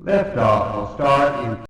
Liftoff will start in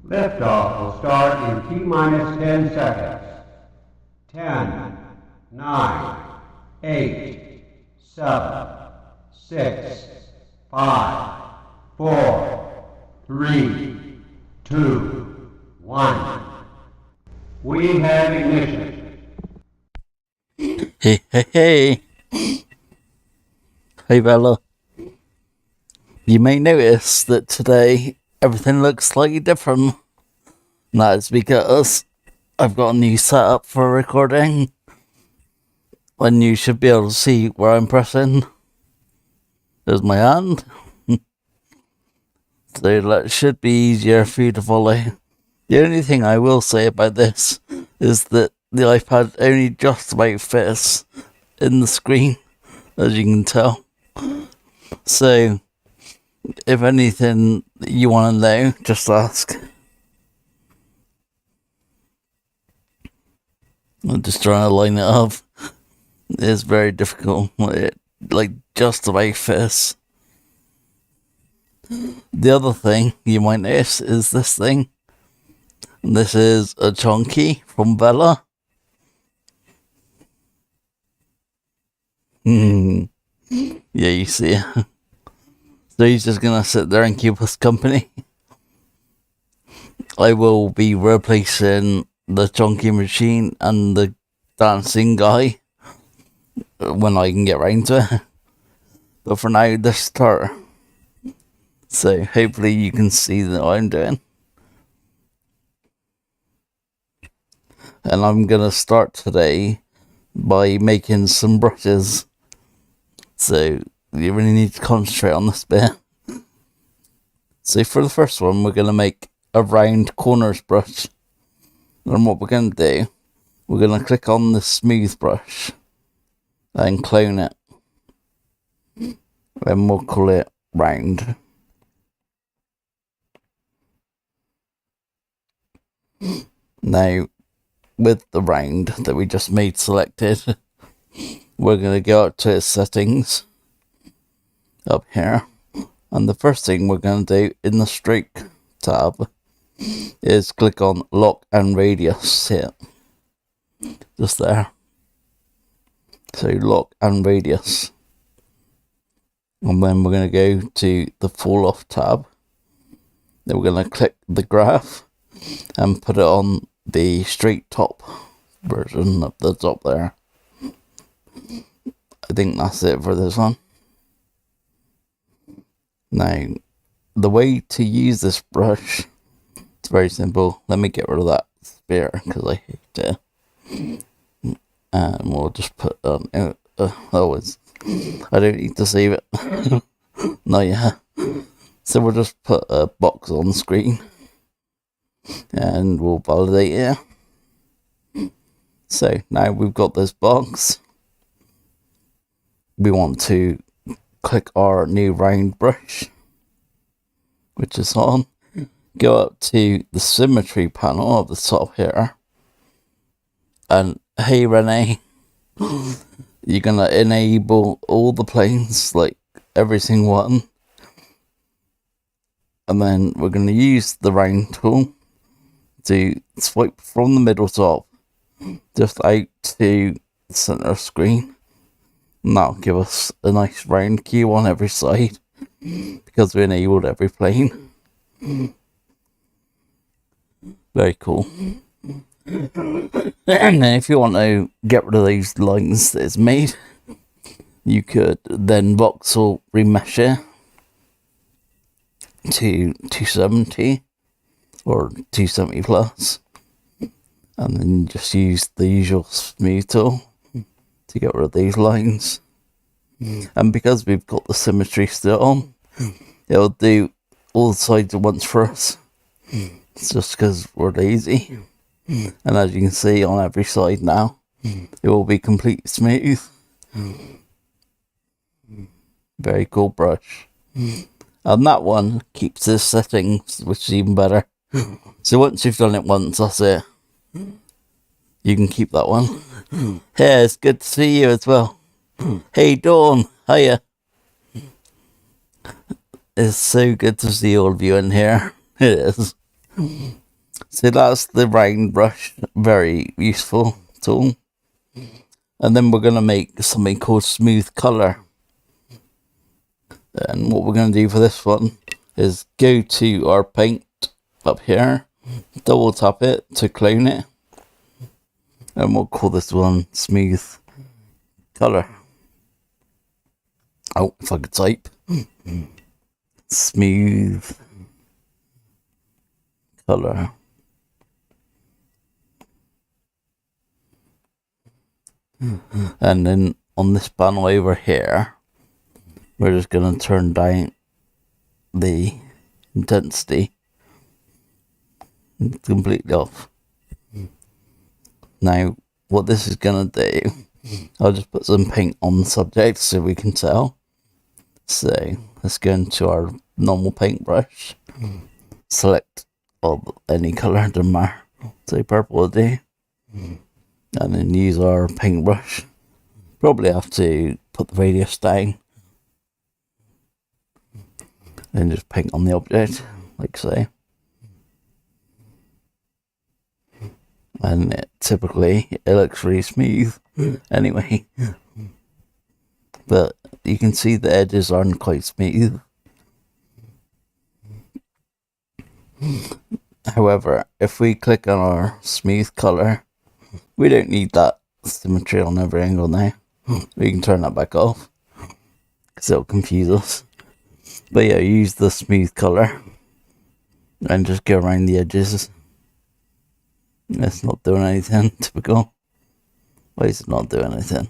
Liftoff will start in T-minus 10 seconds. 10, 9, 8, 7, 6, 5, 4, 3, 2, 1. We have ignition. Hey, hey, hey. Hey, Bella. You may notice that today everything looks slightly different. That's because I've got a new setup for recording. And you should be able to see where I'm pressing. There's my hand. So that should be easier for you to follow. The only thing I will say about this is that the iPad only just about fits in the screen, as you can tell. So, if anything you want to know, just ask. I'm just trying to line it up. It's very difficult. It, just about fits. The other thing you might notice is this thing. This is a chunky from Bella. Yeah, you see it. So he's just gonna sit there and keep us company. I will be replacing the chunky machine and the dancing guy when I can get round to it. But for now, this start. So hopefully you can see what I'm doing. And I'm gonna start today by making some brushes. So you really need to concentrate on this bit. So for the first one, we're gonna make a round corners brush. And what we're gonna do, we're gonna click on the smooth brush and clone it. And we'll call it round. Now, with the round that we just made selected, we're going to go up to its settings up here. And the first thing we're going to do in the stroke tab is click on lock and radius here. Just there. So lock and radius. And then we're going to go to the fall off tab. Then we're going to click the graph and put it on the straight top version of the top there. I think that's it for this one. Now, the way to use this brush, it's very simple. Let me get rid of that spear because I hate it. And we'll just put I don't need to save it. No, yeah. So we'll just put a box on the screen. And we'll validate it. So now we've got this box. We want to click our new round brush, which is on. Go up to the symmetry panel at the top here. And hey Renee, you're gonna enable all the planes, like every single one. And then we're gonna use the round tool to swipe from the middle top just out to the center of screen. And that'll give us a nice round cue on every side because we enabled every plane. Very cool. And then if you want to get rid of those lines that it's made, you could then voxel remesh it to 270 or 270 plus, and then just use the usual smooth tool to get rid of these lines. And because we've got the symmetry still on, it'll do all the sides at once for us. It's just because we're lazy. And as you can see on every side now, it will be completely smooth. Very cool brush. And that one keeps its settings, which is even better. So once you've done it once, that's it. You can keep that one. Hey, it's good to see you as well. Hey Dawn, hiya. It's so good to see all of you in here. It is. So that's the round brush, very useful tool. And then we're going to make something called smooth color. And what we're going to do for this one is go to our paint up here, double tap it to clone it, and we'll call this one smooth color. Oh, if I could type. Smooth color. And then on this panel over here, we're just going to turn down the intensity completely off. Now, what this is going to do, I'll just put some paint on the subject so we can tell. So, let's go into our normal paintbrush, select any colour, doesn't matter, say purple will do, and then use our paintbrush. Probably have to put the radius down and just paint on the object, like so. And typically it looks really smooth anyway, but you can see the edges aren't quite smooth. However, if we click on our smooth color, we don't need that symmetry on every angle now. We can turn that back off because it'll confuse us. But yeah, use the smooth color and just go around the edges. It's not doing anything, typical. Why is it not doing anything?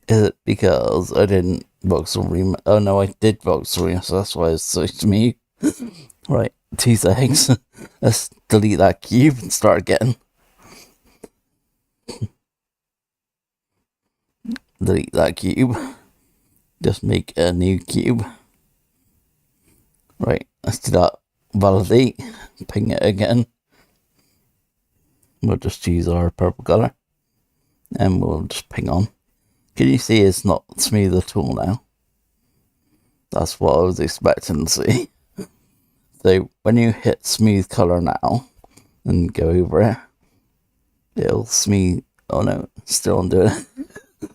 Is it because I didn't voxel remix? Oh no, I did voxel remix, so that's why it's so smooth. Right, 2 seconds. Let's delete that cube and start again. Delete that cube. Just make a new cube. Right, let's do that. Validate. Ping it again. We'll just use our purple color. And we'll just ping on. Can you see it's not smooth at all now? That's what I was expecting to see. So when you hit smooth color now and go over it, it'll smooth. Oh no, still not doing it.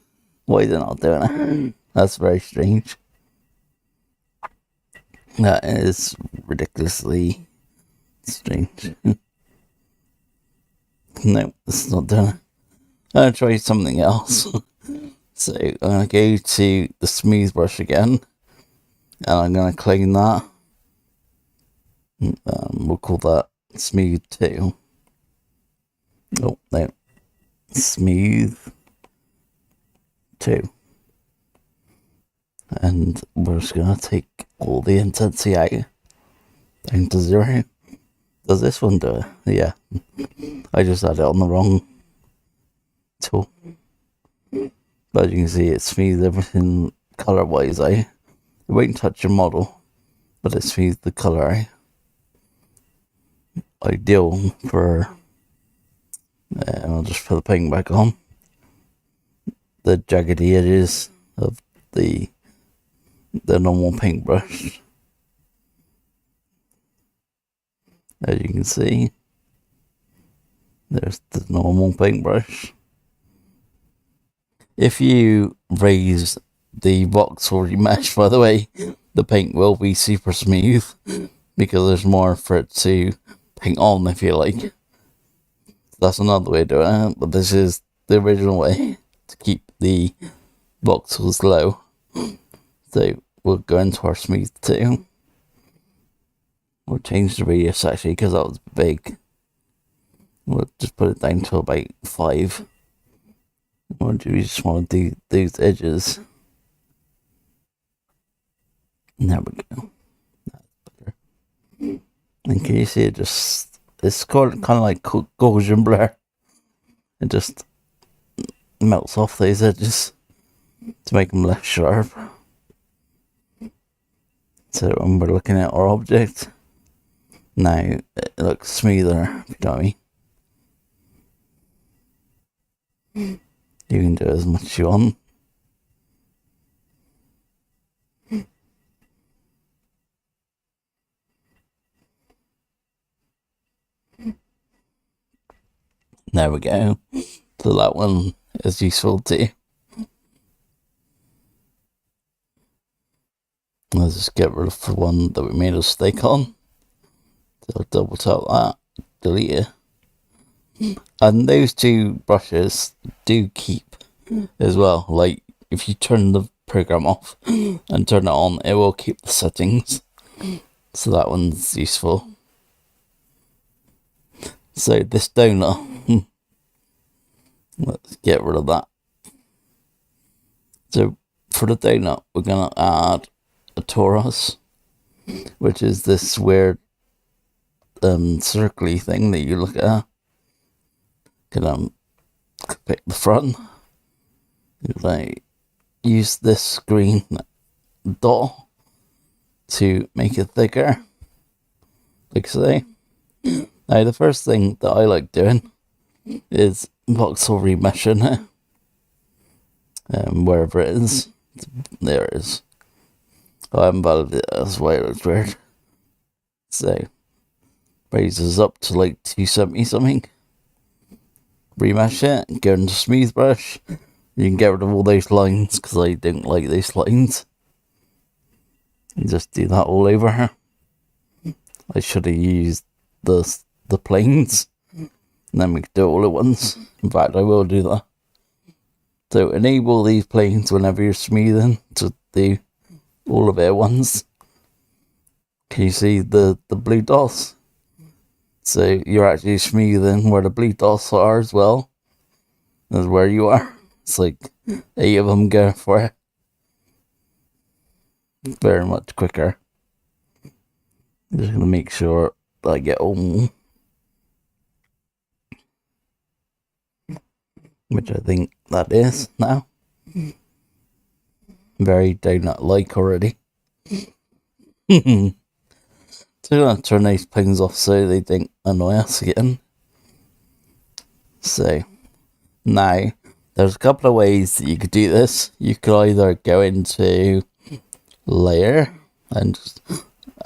Why is it not doing it? That's very strange. That is ridiculously strange. No, it's not doing it. I'm going to try something else. So I'm going to go to the smooth brush again. And I'm going to clean that. We'll call that smooth 2. Oh, no. Smooth 2. And we're just going to take all the intensity out down to 0. Does this one do it? Yeah. I just had it on the wrong tool. But as you can see, it smooths everything colour wise out. It won't touch your model, but it smooths the colour out. Ideal for, and I'll just put the paint back on, the jaggedy edges of the normal paintbrush. As you can see, there's the normal paintbrush. If you raise the voxel remesh, by the way, the paint will be super smooth because there's more for it to paint on, if you like. That's another way of doing it, but this is the original way to keep the voxels low. So we'll go into our smooth 2. We'll change the radius actually because that was big. We'll just put it down to about 5. Or do we just want to do those edges? There we go. That's better. And can you see it just, it's kind of like Gaussian blur. It just melts off those edges to make them less sharp. So when we're looking at our object, now it looks smoother, if you know what I mean. You can do as much as you want. There we go. So that one is useful too. Let's just get rid of the one that we made a mistake on. So I'll double tap that, delete it. And those two brushes do keep as well. Like if you turn the program off and turn it on, it will keep the settings. So that one's useful. So this donut, let's get rid of that. So for the donut, we're gonna add a torus, which is this weird circly thing that you look at. Can pick the front. Like use this green dot to make it thicker, like so. Now the first thing that I like doing is voxel remeshing it, wherever it is. There it is. I haven't validated it, that's why it looks weird. So raises up to like 270 something. Remesh it, go into smooth brush. You can get rid of all those lines because I don't like those lines. And just do that all over. I should have used the planes, and then we could do it all at once. In fact, I will do that. So enable these planes whenever you're smoothing to do all of it at once. Can you see the blue dots? So you're actually smoothing where the blue dots are as well as where you are. It's like 8 of them go for it. Very much quicker. Just gonna make sure that I get all, which I think that is now. Very donut-like already. So I'm gonna turn these pings off so they don't annoy us again. So now there's a couple of ways that you could do this. You could either go into layer and just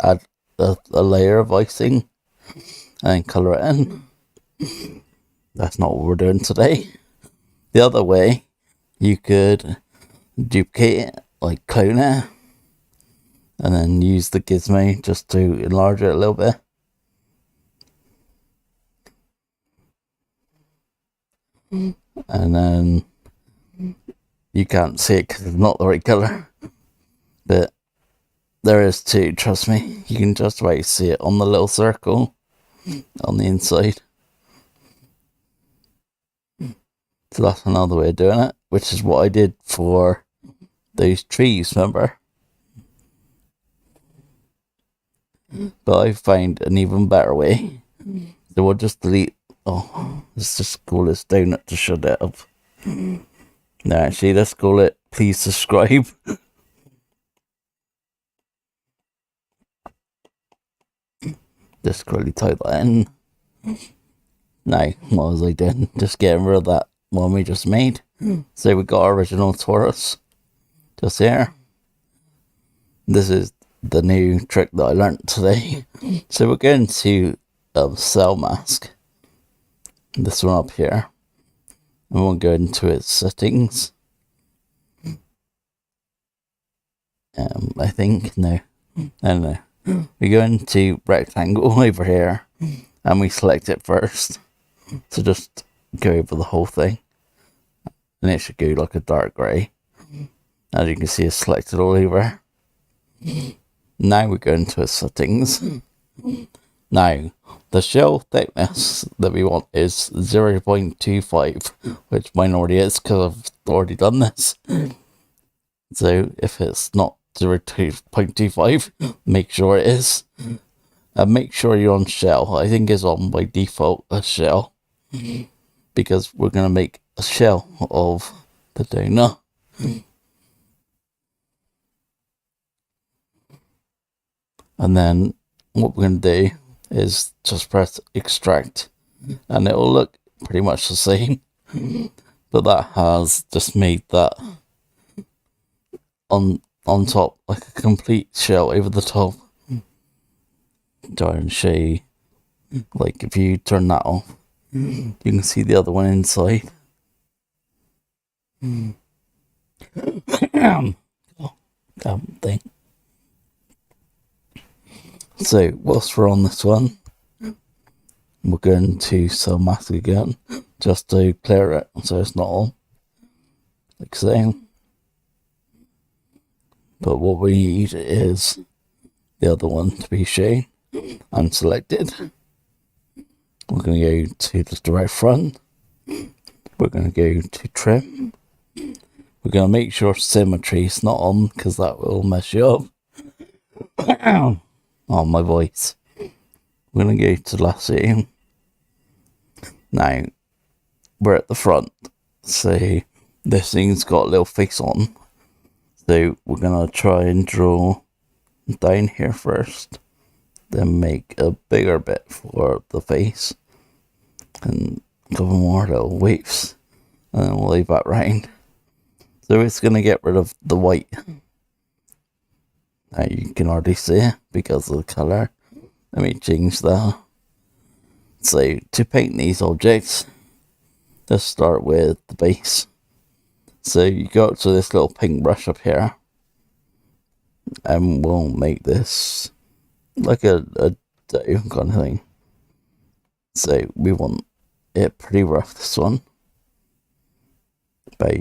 add a layer of icing and colour it in. That's not what we're doing today. The other way, you could duplicate it, like clone it, and then use the gizmo just to enlarge it a little bit. And then you can't see it because it's not the right colour. But there is too, trust me. You can just about see it on the little circle on the inside. So that's another way of doing it, which is what I did for those trees, remember? But I found an even better way. So we'll just delete, let's just call this donut to shut it up. No, actually, let's call it please subscribe. Just quickly type that in. No, what was I doing? Just getting rid of that one we just made. So we got our original torus just here. This is the new trick that I learned today. So we're going to cell mask. This one up here. And we'll go into its settings. I think, no. We go into rectangle over here and we select it first. So just go over the whole thing. And it should go like a dark grey. As you can see, it's selected all over. Now we go into its settings. Now, the shell thickness that we want is 0.25, which mine already is because I've already done this. So if it's not 0.25, make sure it is. And make sure you're on shell. I think it's on by default a shell. Because we're going to make a shell of the donut. And then what we're going to do is just press extract. And it will look pretty much the same. But that has just made that on top, like a complete shell over the top. Try and show you, like if you turn that off, You can see the other one inside. Thing. So whilst we're on this one, we're going to sell mask again just to clear it so it's not all like so. But what we need is the other one to be shown and selected. We're going to go to the direct front. We're going to go to trim. We're going to make sure symmetry is not on because that will mess you up. Oh, my voice. We're going to go to lasso. Now, we're at the front. So, this thing's got a little face on. So, we're going to try and draw down here first. Then make a bigger bit for the face. And a couple more little waves. And then we'll leave that round. So, it's going to get rid of the white. Now you can already see it because of the colour. Let me change that. So to paint these objects, let's start with the base. So you go up to this little pink brush up here. And we'll make this like a dough kind of thing. So we want it pretty rough, this one. But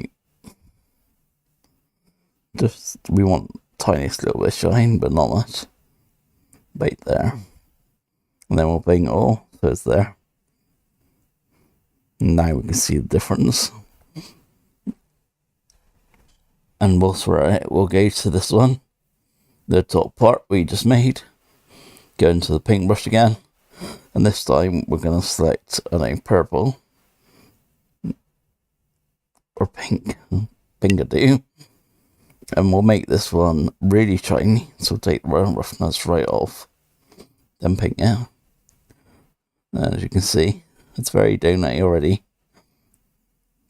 we want tiniest little bit of shine, but not much. Right there. And then we'll bring it all so it's there. Now we can see the difference. And whilst we're at it, we'll go to this one. The top part we just made. Go into the pink brush again. And this time we're going to select purple. Or pink. Pink I do. And we'll make this one really shiny. So take the roughness right off. Then paint it. And as you can see, it's very donut already.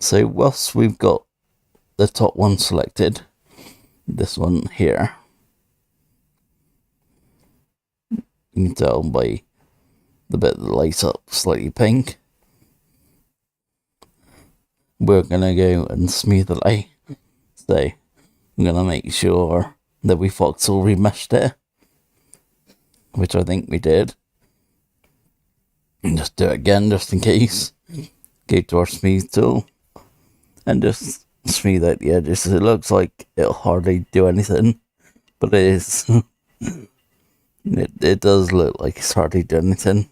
So whilst we've got the top one selected, this one here, you can tell by the bit that lights up slightly pink. We're going to go and smooth it out. So I'm going to make sure that we voxel remeshed it, which I think we did. And just do it again, just in case. Go to our smooth tool and just smooth out the edges. It looks like it'll hardly do anything, but it is. It does look like it's hardly doing anything,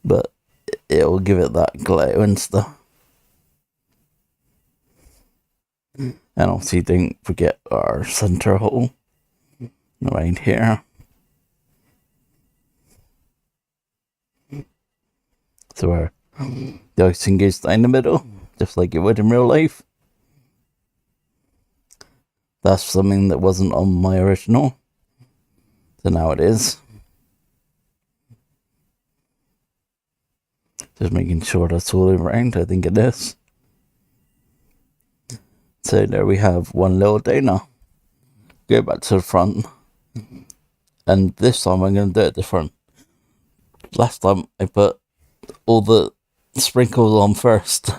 but it'll give it that glow and stuff. And obviously don't forget our center hole right here. So our the icing goes down the middle, just like it would in real life. That's something that wasn't on my original, so now it is. Just making sure that's all around, I think it is. So there we have one little donut. Go back to the front. And this time I'm going to do it different. Last time I put all the sprinkles on first.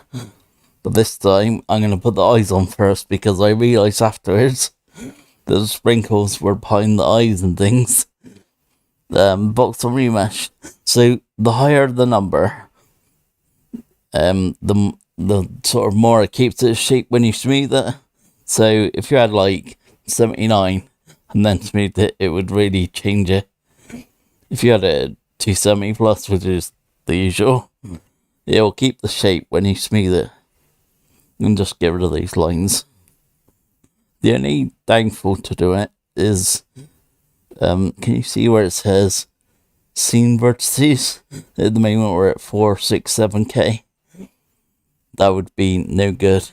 But this time I'm going to put the eyes on first because I realised afterwards that the sprinkles were behind the eyes and things. Box on remesh. So the higher the number, the sort of more it keeps its shape when you smooth it. So if you had like 79 and then smoothed it, it would really change it. If you had a 270 plus, which is the usual, it will keep the shape when you smooth it. And just get rid of these lines. The only downfall to do it is, can you see where it says scene vertices? At the moment we're at 467k. That would be no good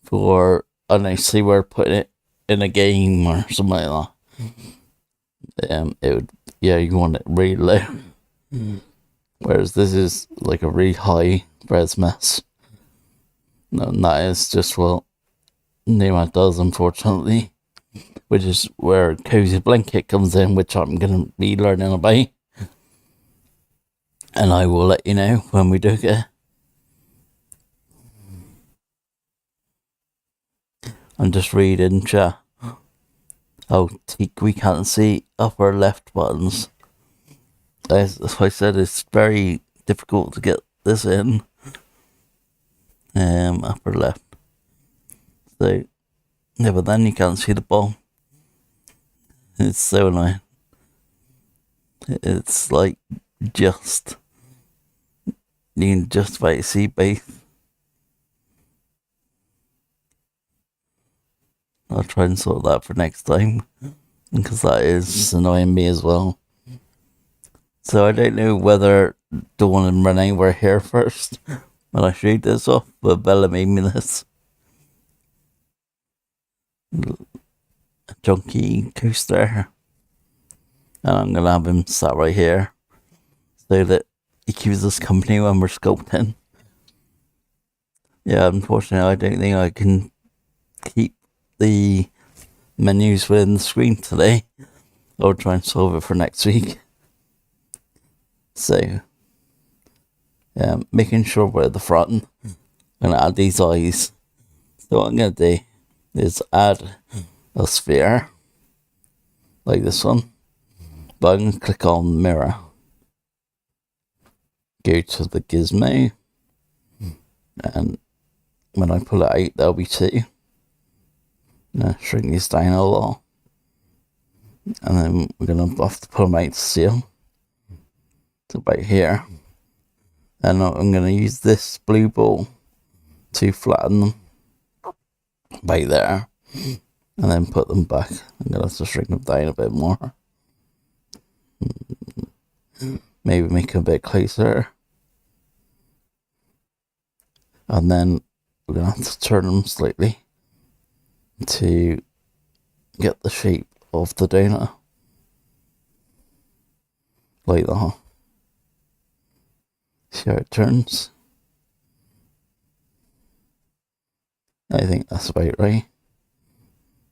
for, I don't know, say we're putting it in a game or something like that. It would, yeah, you want it really low. Whereas this is like a really high res mess. No, and that is just what Nomad does, unfortunately. Which is where Cozy Blanket comes in, which I'm going to be learning about. And I will let you know when we do get I'm just reading chat. Oh, we can't see upper left buttons. As I said, it's very difficult to get this in. Upper left. So, yeah, but then you can't see the ball. It's so annoying. It's like you can just about see both. I'll try and sort that for next time, because that is annoying me as well. So I don't know whether Dawn and Renee were here first when I showed this off, but Bella made me this junky coaster, and I'm gonna have him sat right here so that he keeps us company when we're sculpting. Yeah, unfortunately I don't think I can keep the menus within the screen today. I'll try and solve it for next week. So, making sure we're at the front. I'm going to add these eyes. So what I'm going to do is add a sphere, like this one. But I'm going to click on mirror. Go to the gizmo. And when I pull it out, there'll be two. Shrink this down a lot. And then we're going to have to pull them out to seal. It's about here. And I'm going to use this blue ball to flatten them by there, and then put them back. I'm going to have to shrink them down a bit more. Maybe make them a bit closer. And then we're going to have to turn them slightly to get the shape of the donut. Like that. See how it turns? I think that's about right.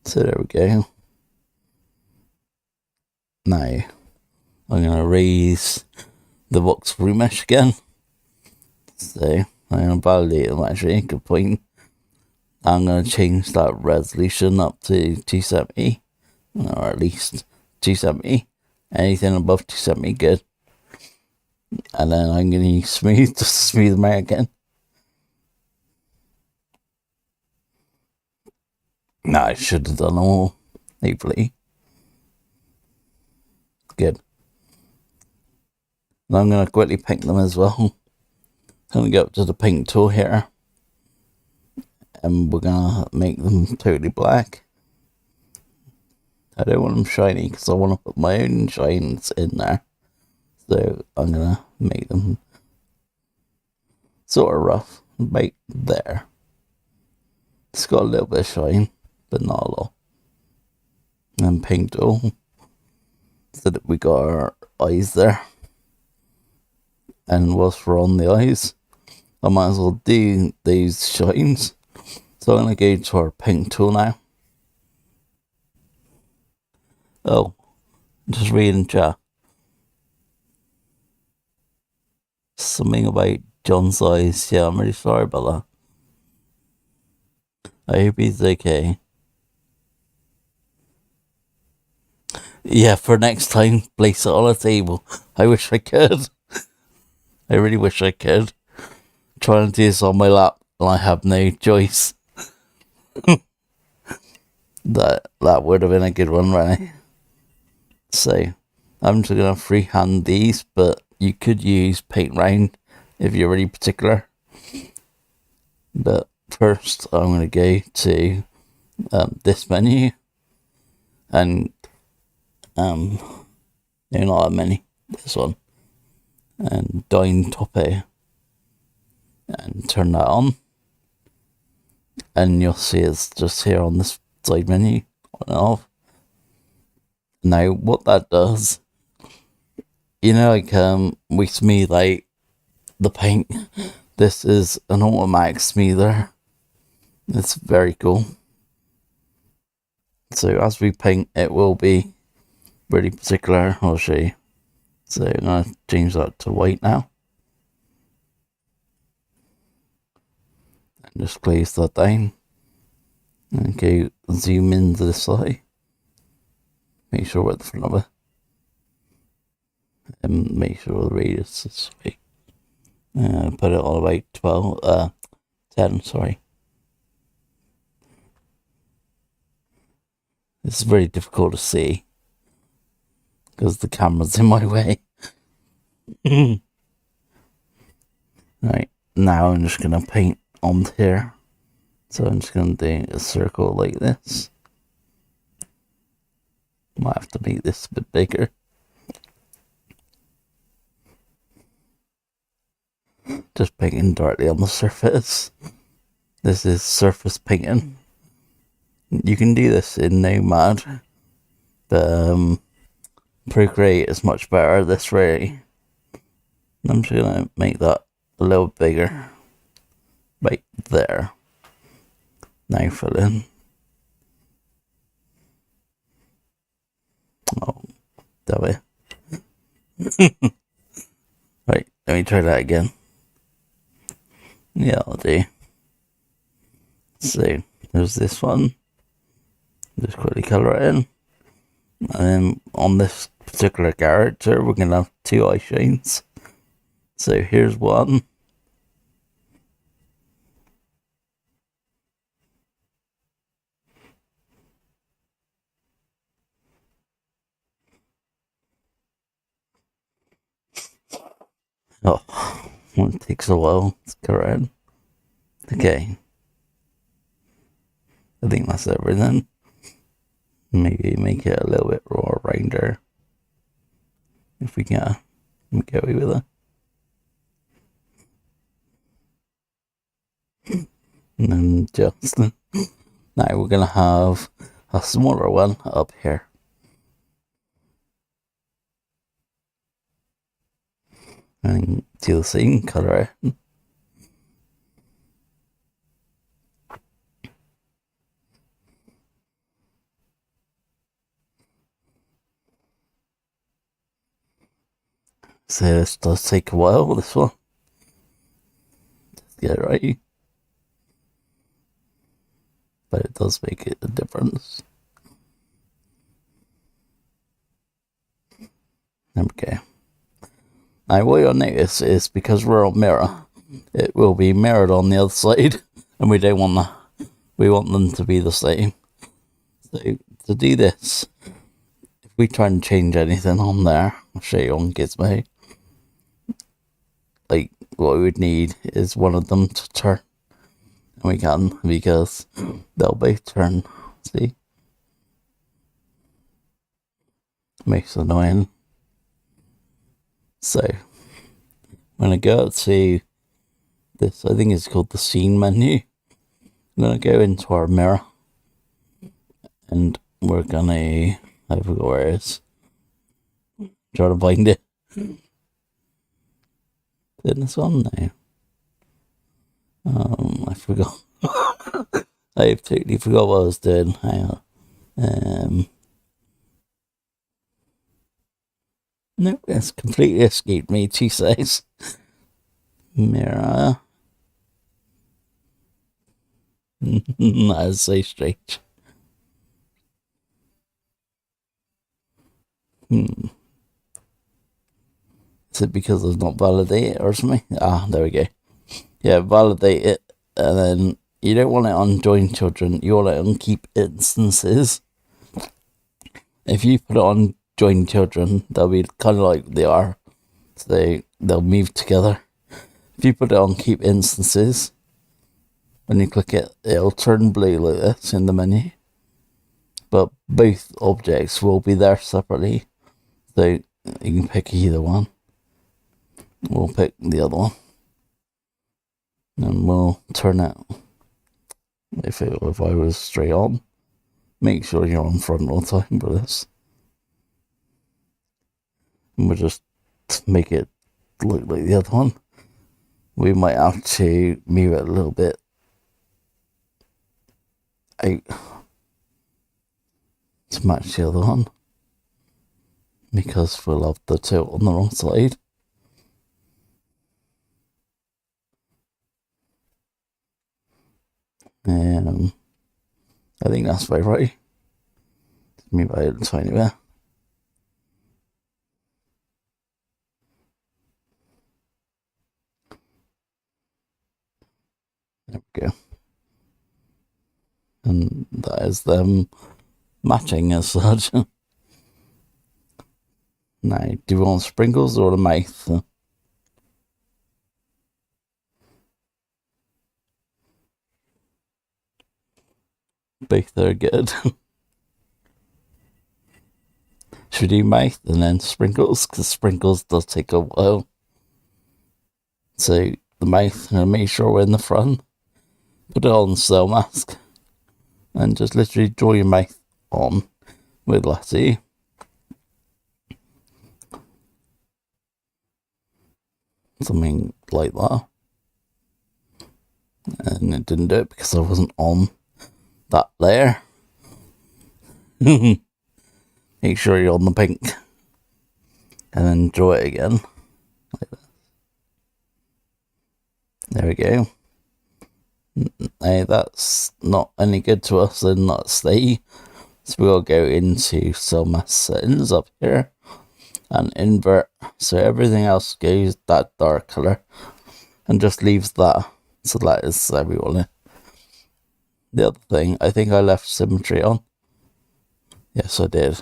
So there we go. Now, I'm going to raise the box through mesh again. So, I'm going to validate them actually, good point. I'm going to change that resolution up to 270, or at least 270. Anything above 270, good. And then I'm going to use smooth just to smooth them out again. No, I should have done them all, hopefully. Good. And I'm going to quickly paint them as well. I'm going to go up to the paint tool here. And we're going to make them totally black. I don't want them shiny because I want to put my own shines in there. So I'm going to make them sort of rough, about there. It's got a little bit of shine, but not a lot. And paint tool, so that we got our eyes there. And whilst we're on the eyes, I might as well do these shines. So I'm going to go to our paint tool now. Oh, just reading chat. Something about John's eyes. Yeah, I'm really sorry about that. I hope he's okay. Yeah, for next time, place it on a table. I wish I could. I really wish I could. Trying to do this on my lap, and I have no choice. That would have been a good one, right? So, I'm just going to freehand these, but you could use paint round if you're really particular. But first, I'm going to go to this menu, and no, not that many. This one, and down top here, and turn that on, and you'll see it's just here on this side menu on and off. Now, what that does, like we smooth out the paint. This is an automatic smoother. It's very cool. So as we paint, it will be really particular. I'll show you. So I'm going to change that to white now. And just close that down. Okay, zoom into the side. Make sure we're at the front of it. And make sure the radius is right. Put it all about 10, sorry. It's very difficult to see because the camera's in my way. Right, now I'm just going to paint on here. So I'm just going to do a circle like this. Might have to make this a bit bigger. Just painting directly on the surface. This is surface painting. You can do this in Nomad, but Procreate is much better this way. I'm just going to make that a little bigger. Right there. Now fill in. Oh, damn it. Right, let me try that again. Yeah, I'll do. So, there's this one. Just quickly colour it in. And then on this particular character, we're going to have 2 eye shines. So, here's one. Oh, it takes a while. It's correct. Okay. I think that's everything. Maybe make it a little bit more rounder. If we can get away with it. And then just now we're gonna have a smaller one up here. And do the same colour. So this does take a while, this one. Just get it right. But it does make it a difference. There we go. Now what you'll notice is because we're on mirror, it will be mirrored on the other side. And we don't want that. We want them to be the same. So to do this, if we try and change anything on there, I'll show you on Gizmo. Like what we would need is one of them to turn. And we can, because they'll both turn. See? Makes it annoying. So I'm gonna go up to this, I think it's called the scene menu. I'm gonna go into our mirror and we're gonna, I forgot where it is. Try to find it. Isn't this one now? I forgot. I totally forgot what I was doing. Hang on. No, it's completely escaped me. 2 seconds. Mirror. That is so strange. Is it because it's not validated or something? Ah, there we go. Yeah, validate it, and then you don't want it on join children, you want it on keep instances. If you put it on join children, they'll be kind of like they are, so they'll move together. If you put it on keep instances, when you click it, it'll turn blue like this in the menu, but both objects will be there separately, so you can pick either one. We'll pick the other one. And we'll turn it, if I was straight on. Make sure you're on front all the time for this. And we'll just make it look like the other one. We might have to move it a little bit out to match the other one, because we'll have the tilt on the wrong side. I think that's about right. Move out a tiny bit. There we go. And that is them matching as such. Now, do we want sprinkles or the mouth? Both are good. Should we do mouth and then sprinkles? Because sprinkles does take a while. So the mouth, I'm going to make sure we're in the front. Put it on the cell mask. And just literally draw your mouth on with Lassie. Something like that. And it didn't do it because I wasn't on that layer. Make sure you're on the pink. And then draw it again. Like that. There we go. Now that's not any good to us in that state. So we'll go into cell mask settings up here. And invert. So everything else goes that dark colour. And just leaves that. So that is everyone. The other thing, I think I left symmetry on. Yes, I did.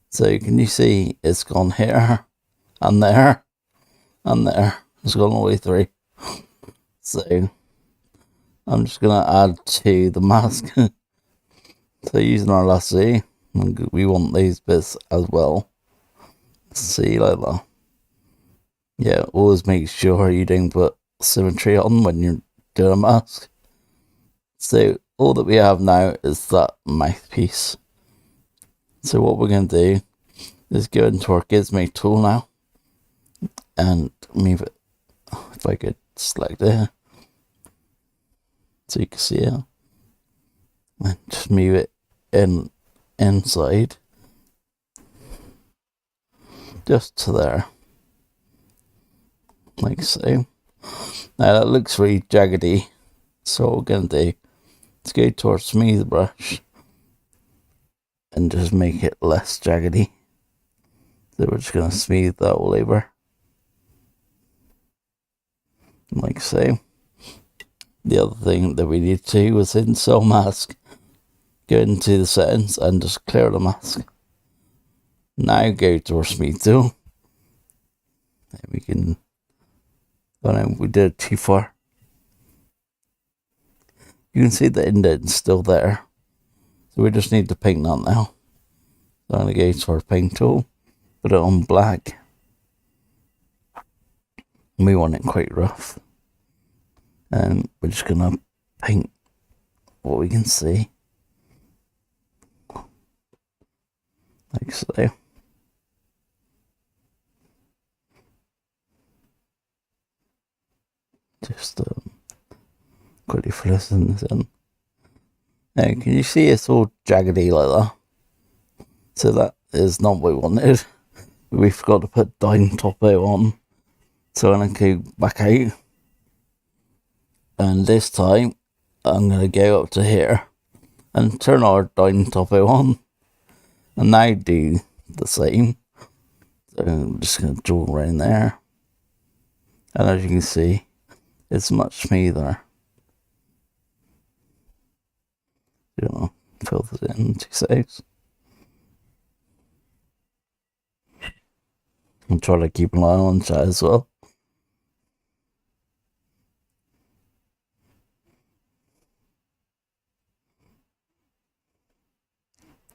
So can you see it's gone here, and there, and there. It's gone all the way through. So I'm just going to add to the mask. So using our lassie, we want these bits as well. See, like that. Yeah, always make sure you don't put symmetry on when you're doing a mask. So all that we have now is that mouthpiece. So what we're going to do is go into our Gizmo tool now and move it. If I could select it so you can see it, and just move it inside just to there, like so. Now that looks really jaggedy, so what we're going to do is go to our smooth brush and just make it less jaggedy. So we're just going to smooth that all over, like so. The other thing that we need to do was in cell mask, go into the settings and just clear the mask. Now go to our smooth tool. And we can, oh no, we did it too far. You can see the indent's still there. So we just need to paint that now. So I'm going to go to our paint tool, put it on black. And we want it quite rough. And we're just going to paint what we can see. Like so. Just quickly flipping this in. Now, can you see it's all jaggedy like that? So that is not what we wanted. We forgot to put down topo on. So I'm going to go back out. And this time, I'm going to go up to here and turn our down topo on. And now do the same. So I'm just going to draw around there. And as you can see, it's much smoother. You know, fill this in 2 seconds. I'm trying to keep an eye on chat as well.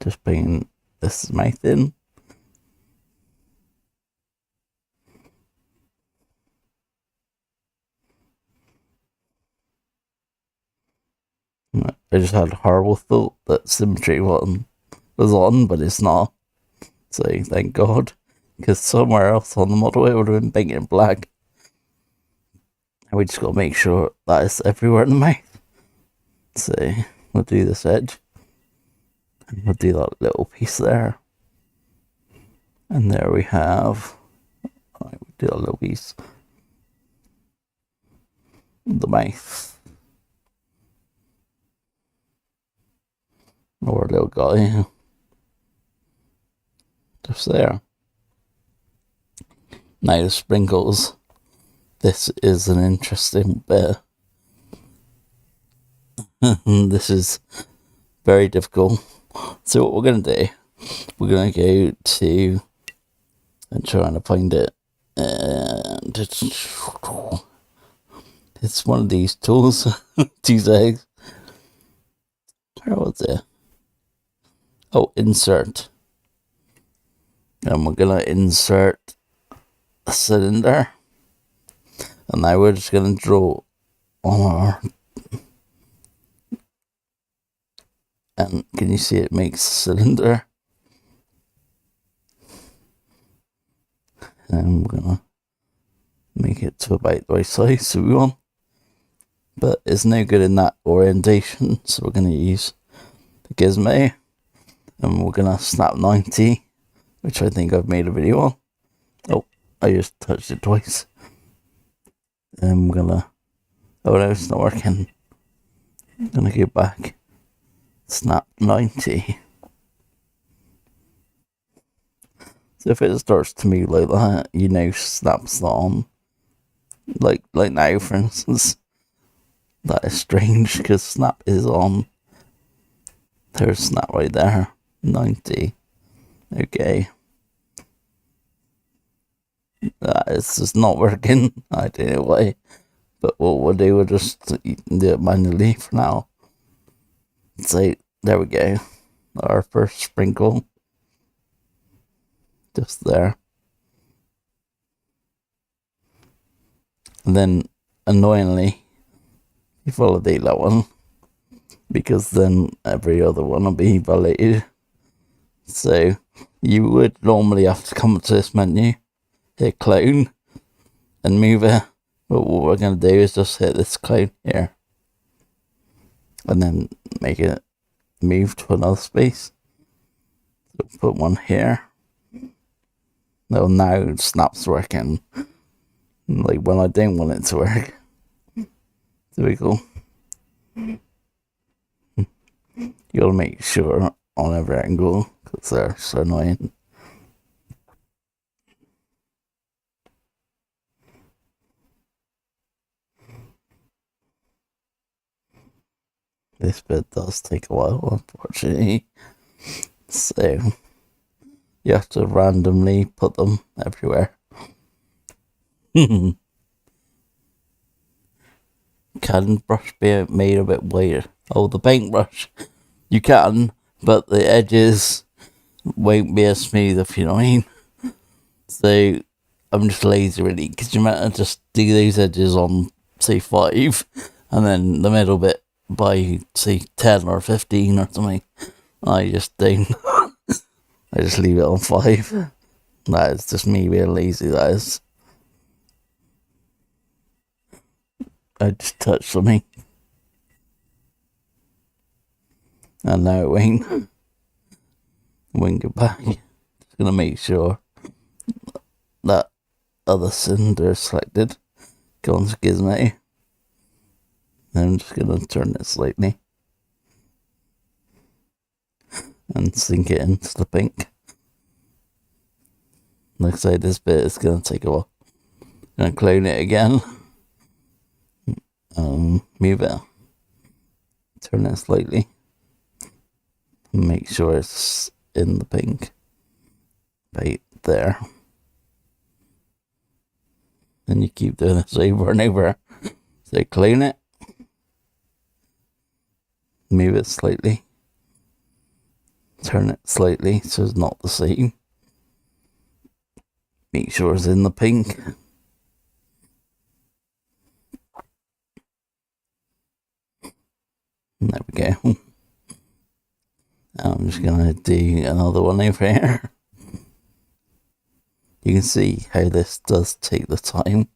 Just paint this mouth in. I just had a horrible thought that symmetry was on, but it's not. So thank God, because somewhere else on the model it would have been painted black. And we just got to make sure that is everywhere in the mouth. So we'll do this edge. And we'll do that little piece there. And there we have, we'll do that little piece. The mouth. Or little guy. Just there. Now the sprinkles. This is an interesting bit. This is very difficult. So what we're going to do, we're going to go to, and trying to find it, and it's one of these tools. 2 seconds. Where was it? Oh, insert. And we're going to insert a cylinder. And now we're just going to draw on our... And can you see it makes a cylinder? And we're going to make it to about the right size so we want. But it's no good in that orientation, so we're going to use the gizmo. And we're going to snap 90, which I think I've made a video on. Oh, I just touched it twice. And we're going to... Oh no, it's not working. I'm going to go back. Snap 90. So if it starts to move like that, you know snap's not on. Like now, for instance. That is strange, because snap is on. There's snap right there. 90. Okay. That is just not working. I don't know why. But what we'll do, we'll just do it manually for now. So, there we go. Our first sprinkle. Just there. And then, annoyingly, you validate that one. Because then every other one will be validated. So, you would normally have to come to this menu, hit clone, and move it. But what we're going to do is just hit this clone here. And then make it move to another space. So put one here. Well, now snap's working. Like when I don't want it to work. There we go. You gotta make sure on every angle, because they're so annoying. This bit does take a while, unfortunately. So, you have to randomly put them everywhere. Can brush be made a bit wider? Oh, the paintbrush. You can, but the edges won't be as smooth, if you know what I mean. So, I'm just lazy really, because you might just do those edges on, say, 5, and then the middle bit by, say, 10 or 15 or something. I just don't. I just leave it on 5. That is just me being lazy, that is. I just touched something. And now it won't. Won't go back. Just gonna make sure that other cylinder is selected. Go on to gizmo. Then I'm just gonna turn it slightly. And sink it into the pink. Like I say, this bit is gonna take a while. I'm gonna clone it again. Move it. Turn it slightly. Make sure it's in the pink. Right there. And you keep doing this over and over. So clone it. Move it slightly. Turn it slightly so it's not the same. Make sure it's in the pink. And there we go. I'm just gonna do another one over here. You can see how this does take the time.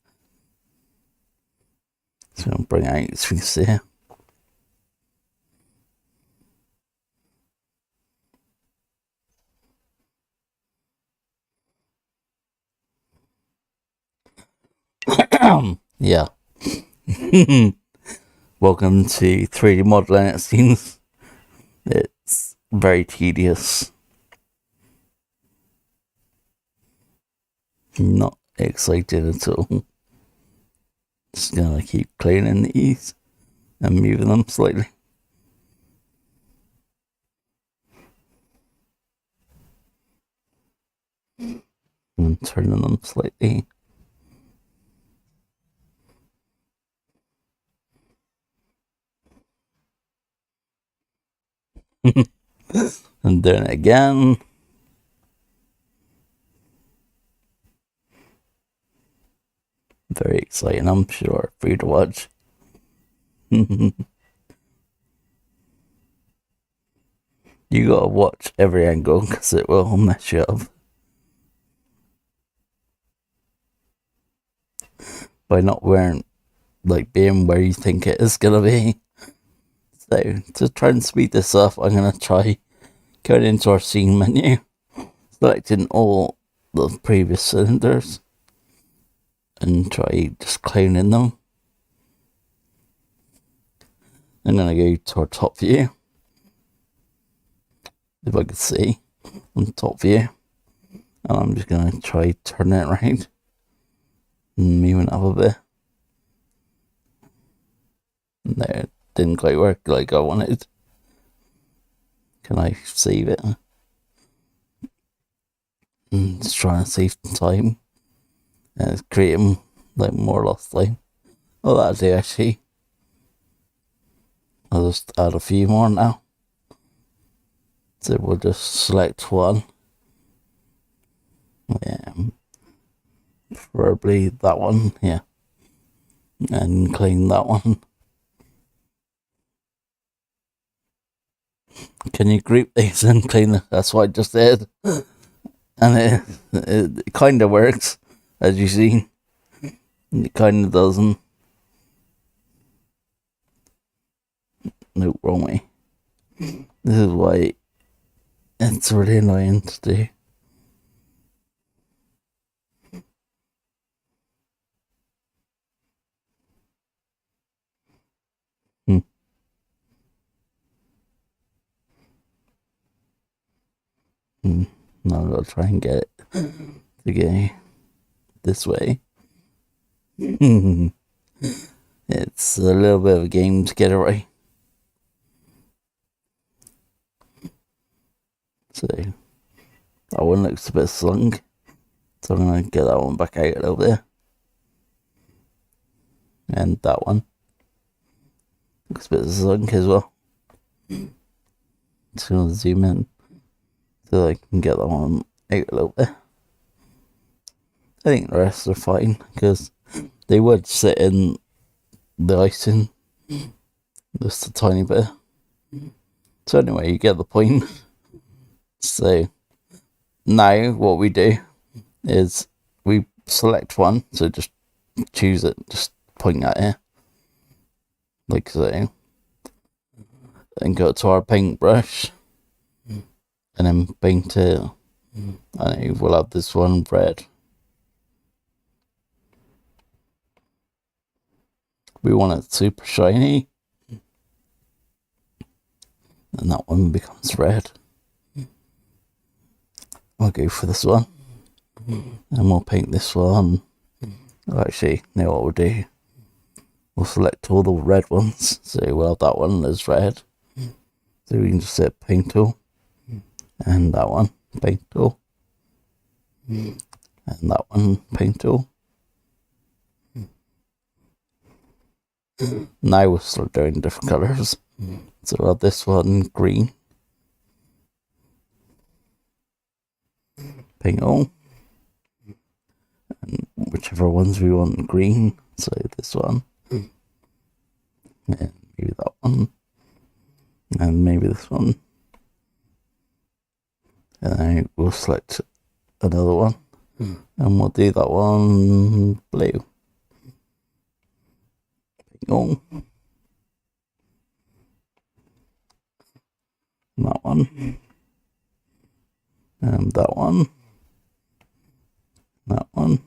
So I'll bring out so you can see it. Yeah. Welcome to 3D modeling, it seems. It's very tedious. Not excited at all. Just gonna keep cleaning these and moving them slightly. And turning them slightly. And doing it again. Very exciting, I'm sure, for you to watch. You gotta watch every angle because it will mess you up. By not wearing, like, being where you think it is gonna be. So, to try and speed this up, I'm gonna try going into our scene menu, selecting all the previous cylinders, and try just cloning them. I'm gonna go to our top view, if I can see, on top view, and I'm just gonna try turning it around and moving it up a bit. No, it didn't quite work like I wanted. Can I save it? Just trying to save time. And it's creating like more lost time. Oh, that'll do actually. I'll just add a few more now. So we'll just select one. Yeah. Preferably that one, yeah. And clean that one. Can you group these and clean them? That's what I just did. And it kind of works, as you see. It kind of doesn't. Nope, wrong way. This is why it's really annoying to do. Now I'm gonna try and get it to go this way. It's a little bit of a game to get it right. So that one looks a bit slung. So I'm gonna get that one back out a little bit. And that one looks a bit slung as well. Just gonna zoom in so I can get that one out a little bit. I think the rest are fine because they would sit in the icing just a tiny bit. So anyway, you get the point. So now what we do is we select one, so just choose it, just point at it like so, and go to our paintbrush and then paint it, and we'll have this one red. We want it super shiny, and that one becomes red. I'll go for this one, and we'll paint this one. Actually, know what we'll do? We'll select all the red ones, so we'll have that one as red. So we can just set paint tool, and that one paint tool, and that one paint tool. Now we'll start doing different colours. So we'll have this one green, paint all, and whichever ones we want green. So this one, and maybe that one, and maybe this one. And then we'll select another one, and we'll do that one blue. Go. That one, and that one, that one,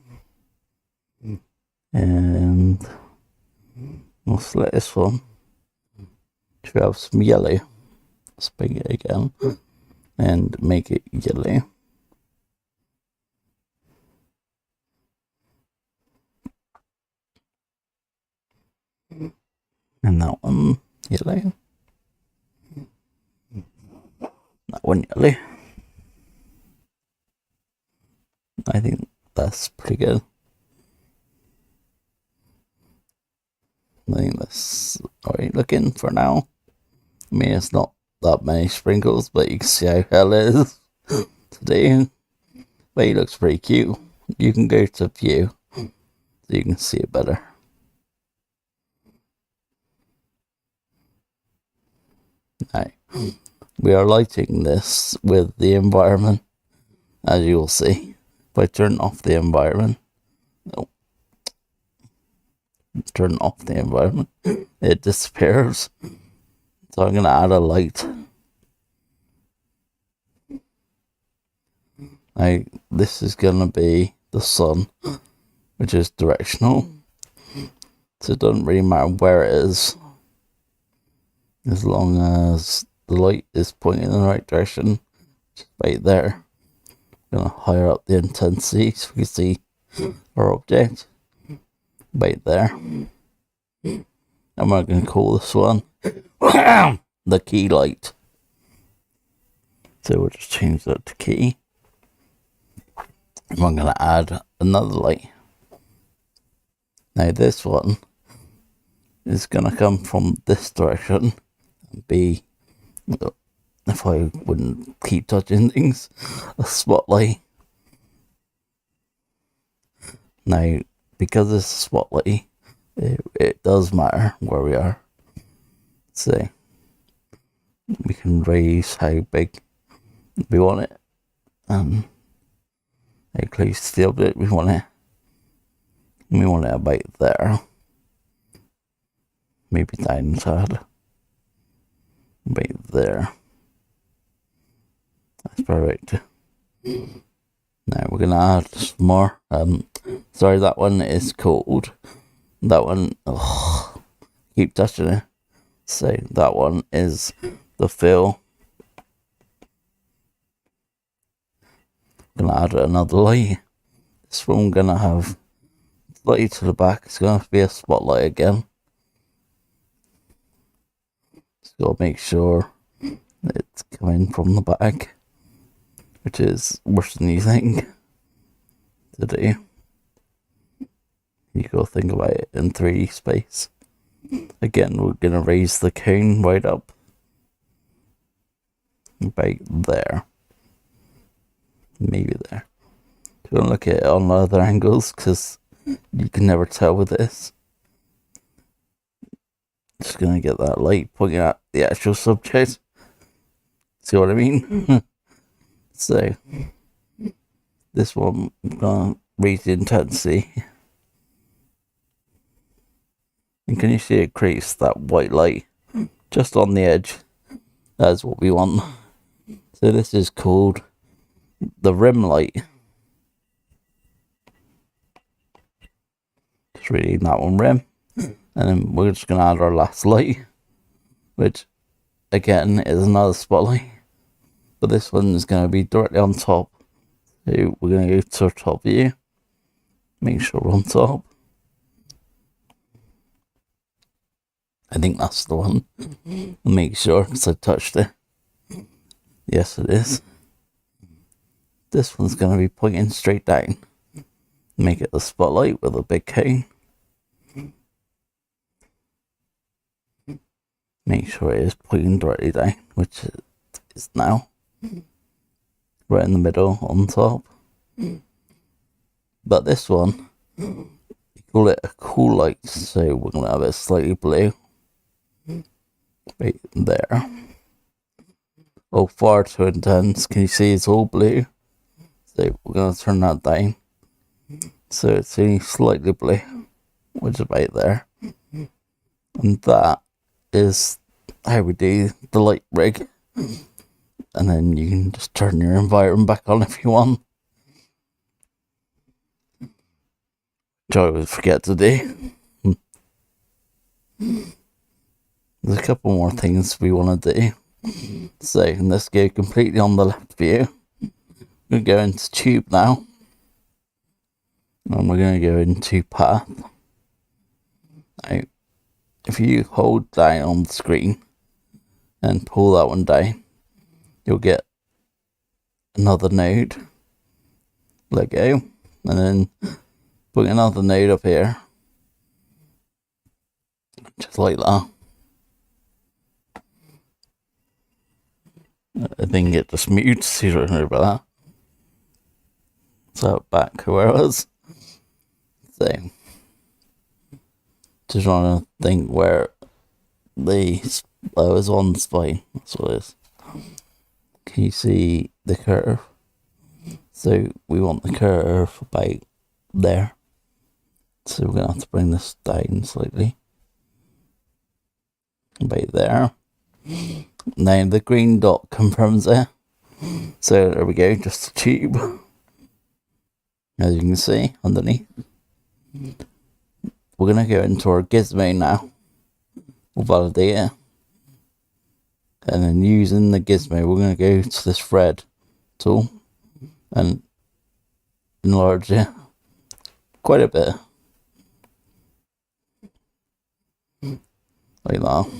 and we'll select this one. Should we have some yellow? spin it again and make it yellow. And that one yellow. That one yellow. I think that's pretty good. I think that's alright looking for now. I mean, it's not that many sprinkles, but you can see how hell it is today. But he looks pretty cute. You can go to view so you can see it better. Now, we are lighting this with the environment, as you will see. If I turn off the environment, turn off the environment, it disappears. So I'm going to add a light. Now, this is going to be the sun, which is directional. So it doesn't really matter where it is, as long as the light is pointing in the right direction. Just right there. I'm going to higher up the intensity so we can see our object. Right there. And we're going to call this one the key light. So we'll just change that to key. And we're going to add another light. Now this one is going to come from this direction and be, if I wouldn't keep touching things, a spotlight. Now, because it's a spotlight, it does matter where we are. So we can raise how big we want it and how close to the object we want it. We want it about there. Maybe down inside. About there. That's perfect. Now we're gonna add some more. Sorry, that one is cold. That one, keep touching it. So that one is the fill. Gonna add another light. This one gonna have light to the back. It's gonna be a spotlight again. Just gotta make sure it's coming from the back, which is worse than you think to do. You gotta think about it in 3D space. Again, we're gonna raise the cone right up about there. Maybe there. We're gonna look at it on other angles because you can never tell with this. Just gonna get that light pointing at the actual subject. See what I mean? So this one, I'm gonna raise the intensity. And can you see it creates that white light just on the edge? That's what we want. So this is called the rim light. Just reading that one rim. And then we're just going to add our last light, which again is another spotlight. But this one is going to be directly on top. So we're going to go to our top view. Make sure we're on top. I think that's the one. Make sure, because I touched it. Yes, it is. This one's going to be pointing straight down. Make it the spotlight with a big cone. Make sure it is pointing directly down, which it is now. Right in the middle, on top. But this one, you call it a cool light, so we're going to have it slightly blue. Right there. Oh, far too intense. Can you see it's all blue? So we're going to turn that down. So it's only slightly blue, which is right there. And that is how we do the light rig. And then you can just turn your environment back on if you want. Which I always forget to do. There's a couple more things we want to do. So let's go completely on the left view. We're going to go into tube now. And we're going to go into path. Now, if you hold down on the screen and pull that one down, you'll get another node. Let go. And then put another node up here. Just like that. I think it just mutes, so you don't know about that. So back to where I was. So just trying to think where I was on the spine. That's what it is. Can you see the curve? So we want the curve about there. So we're gonna have to bring this down slightly. About there. Now the green dot confirms it. So there we go, just a tube. As you can see underneath. We're gonna go into our gizmo now. We'll validate it. And then using the gizmo, we're gonna go to this red tool and enlarge it quite a bit. Like that.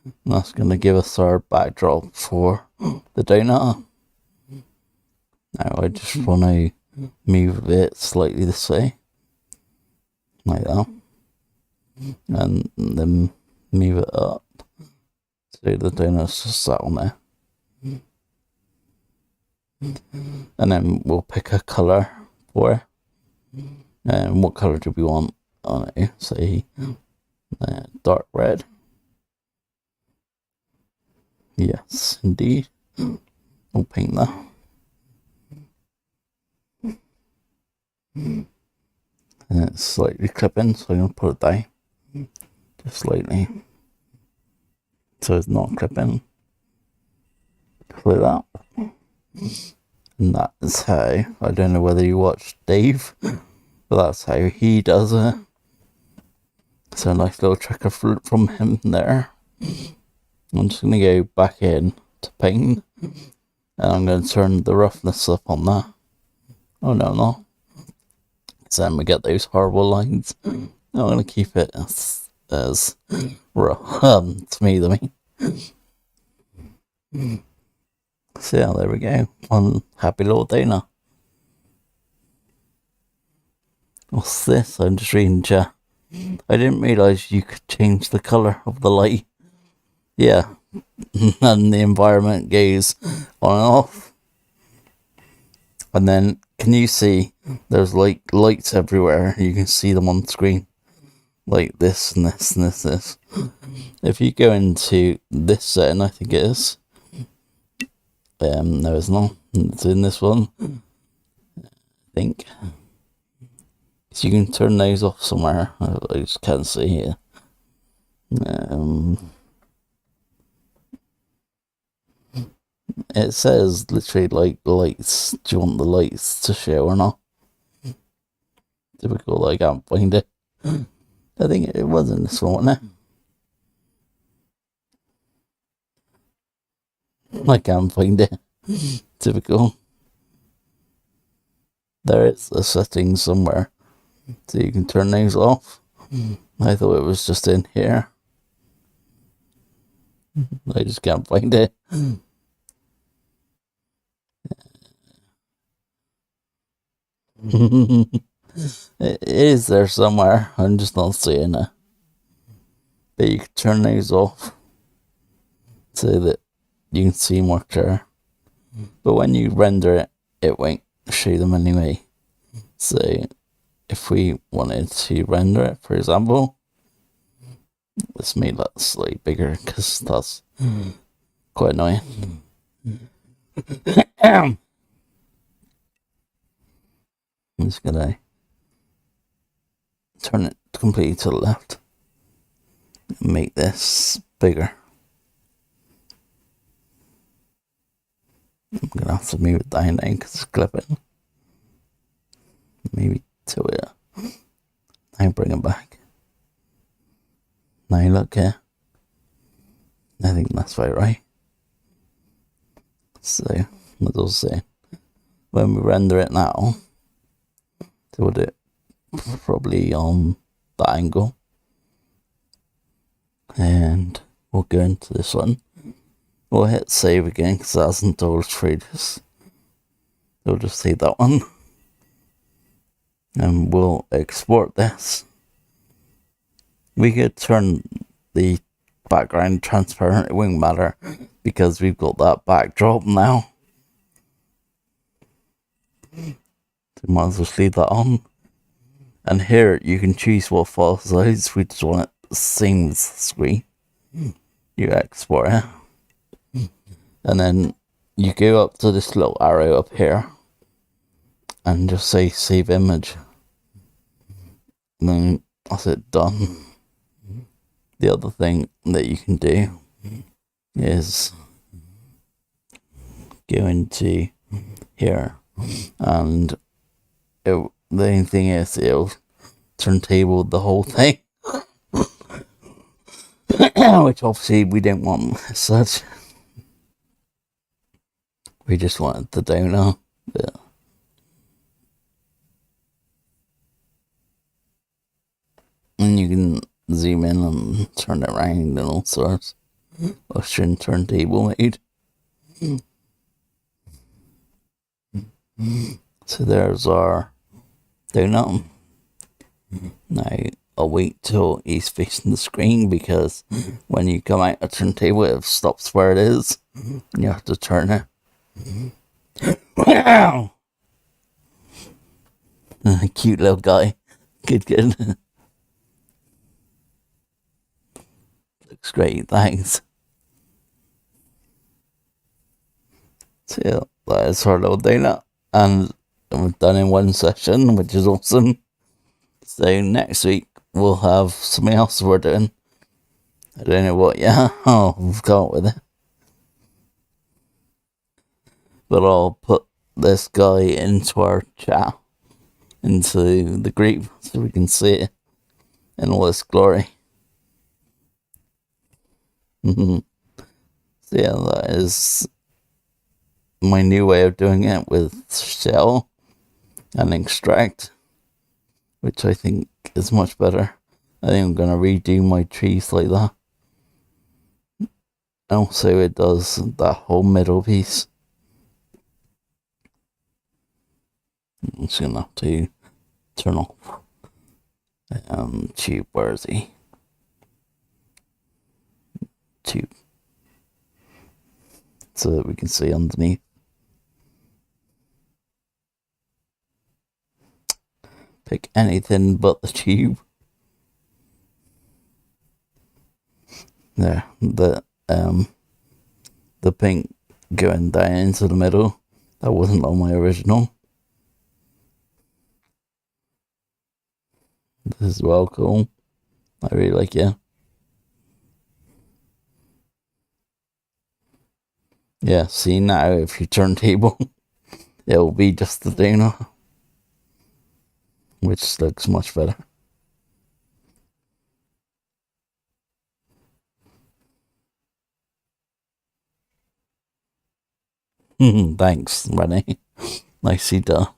And that's going to give us our backdrop for the donut. Now I just want to move it slightly this way. Like that. And then move it up. So the donut's just sat on there. And then we'll pick a colour for it. And what colour do we want on it? Say dark red. Yes, indeed. We'll paint that. And it's slightly clipping, so I'm going to put it down. Just slightly. So it's not clipping. Like that. And that is how, I don't know whether you watched Dave, but that's how he does it. So a nice little trick from him there. I'm just going to go back in to paint. And I'm going to turn the roughness up on that. Oh no, no. So then we get those horrible lines. I'm going to keep it as rough. Smooth, I mean. So yeah, there we go. One happy little day now. What's this? I'm just reading chat. I didn't realise you could change the colour of the light. Yeah. And the environment goes on and off. And then, can you see there's like lights everywhere? You can see them on screen. Like this and this and this. If you go into this setting, I think it is. No, it's not. It's in this one. I think. So you can turn those off somewhere. I just can't see here. It says literally like lights. Do you want the lights to show or not? Typical, I can't find it. I think it was in this one, wasn't it? I can't find it. Typical. There is a setting somewhere. So you can turn these off. I thought it was just in here. I just can't find it. It is there somewhere. I'm just not seeing it. But you can turn these off so that you can see more clear. But when you render it, it won't show them anyway. So if we wanted to render it, for example, let's make that slightly bigger because that's quite annoying. I'm just gonna turn it completely to the left and make this bigger. I'm gonna have to move it down now because it's clipping. Maybe to it. Now bring it back. Now look here. I think that's about right. So, what I'll say, when we render it now, we'll do it probably on that angle. And we'll go into this one. We'll hit save again because that hasn't told us through this. We'll just see that one. And we'll export this. We could turn the background transparent, it won't matter because we've got that backdrop now. So might as well leave that on. And here you can choose what file size. We just want it the same as the screen. You export it. And then you go up to this little arrow up here and just say save image. And then that's it, done. The other thing that you can do is go into here, and the only thing is it'll turntable the whole thing, which obviously we don't want as such. We just wanted the donor bit. And you can zoom in and turn it around and all sorts. Austrian turntable mode. So there's our donut. Now I'll wait till he's facing the screen because when you come out a turntable it stops where it is and you have to turn it. Wow! Cute little guy. Good. Looks great, thanks. So yeah, that is our little donut. And we've done in one session, which is awesome. So next week we'll have something else we're doing. I don't know what yet. Oh, we've got with it. But I'll put this guy into our chat, into the group, so we can see it in all its glory. So yeah, that is my new way of doing it with shell and extract, which I think is much better. I think I'm gonna redo my trees like that. Also, it does that whole middle piece. I'm just gonna have to turn off tube. Where is he? Tube, so that we can see underneath. Pick anything but the tube. There, the pink going down into the middle. That wasn't on my original. This is well cool. I really like it. Yeah, see now if you turntable, it'll be just the donut, which looks much better. Thanks, Rennie. Nicely done.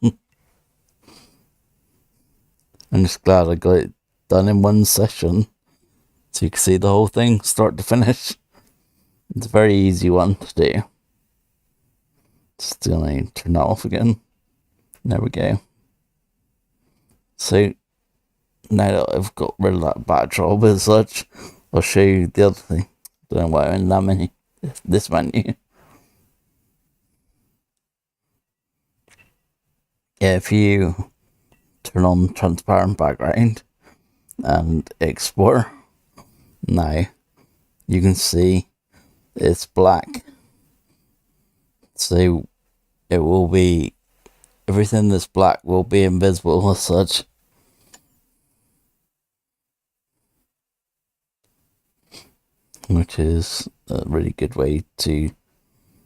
I'm just glad I got it done in one session, so you can see the whole thing, start to finish. It's a very easy one to do. Just gonna turn that off again. There we go. So now that I've got rid of that backdrop as such, I'll show you the other thing. Don't know why I'm in that menu. This menu. Yeah, if you turn on transparent background and export, now you can see it's black. So it will be, everything that's black will be invisible as such. Which is a really good way to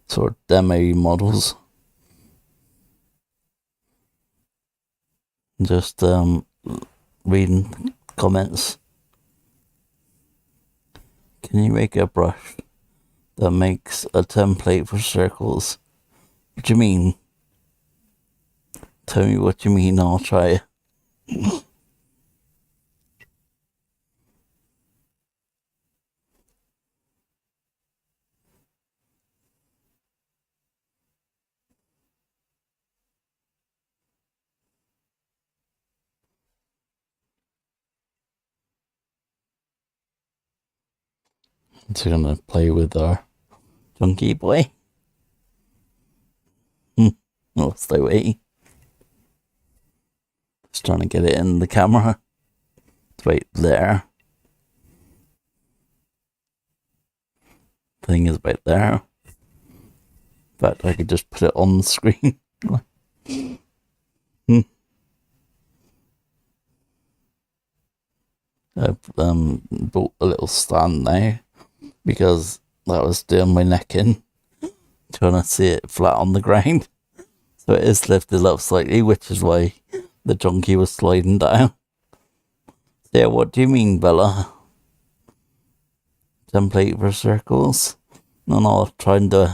sort of demo models. Just reading comments. Can you make a brush that makes a template for circles What do you mean? Tell me what you mean, I'll try it. So gonna play with our chunky boy. Oh, stay away. Just trying to get it in the camera. It's right there. Thing is right there. In fact, I could just put it on the screen. I've bought a little stand now because that was doing my neck in, trying to see it flat on the ground. So it is lifted up slightly, which is why the junkie was sliding down. So yeah, what do you mean, Bella? Template for circles? No, I'll try and do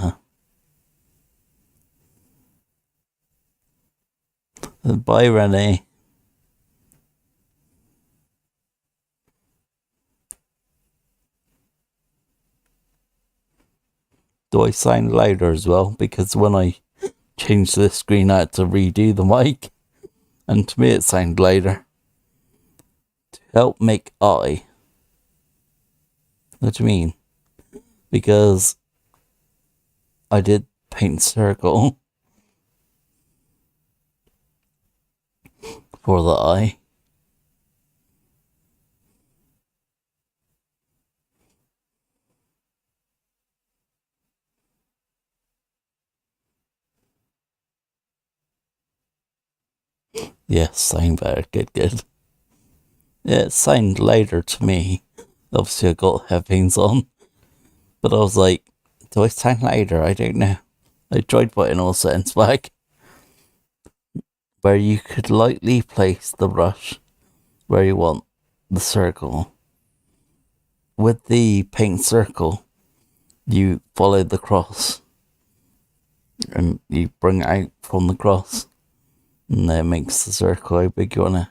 it. Bye, Renee. Do I sound louder as well? Because when I changed the screen, I had to redo the mic. And to me, it sounded louder. To help make eye. What do you mean? Because I did paint circle for the eye. Yes, sound better. Good. Yeah, it sounded louder to me. Obviously, I got headphones on. But I was like, do I sound louder? I don't know. I tried putting all settings back. Where you could lightly place the brush where you want the circle. With the paint circle, you follow the cross. And you bring it out from the cross. And that makes the circle how big you want it.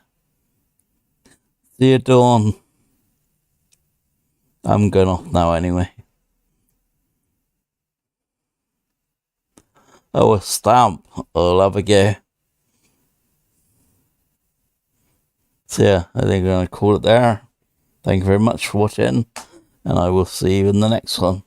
See you, Dawn. I'm going off now anyway. Oh, a stamp. I'll have a go. So yeah, I think I'm going to call it there. Thank you very much for watching. And I will see you in the next one.